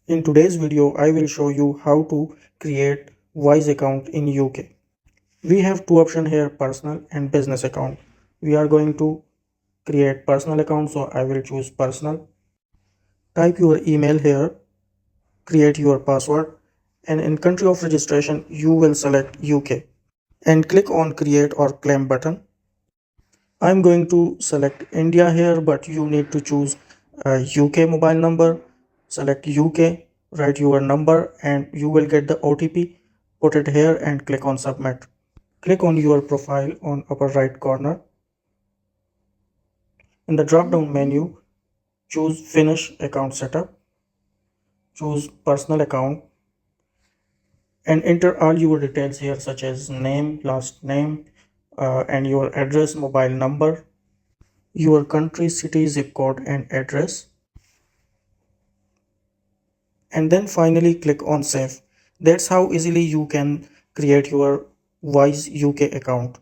In today's video, I will show you how to create Wise account in UK. We have two options here, personal and business account. We are going to create personal account, so I will choose personal. Type your email here, create your password, and in country of registration, you will select UK and click on create or claim button. I'm going to select India here, but you need to choose a UK mobile number. Select UK, write your number, and you will get the OTP. Put it here and click on submit. Click on your profile on upper right corner. In the drop down menu, choose finish account setup. Choose personal account and enter all your details here, such as name, last name, and your address, mobile number, your country, city, zip code, and address. And then finally click on save. That's how easily you can create your Wise UK account.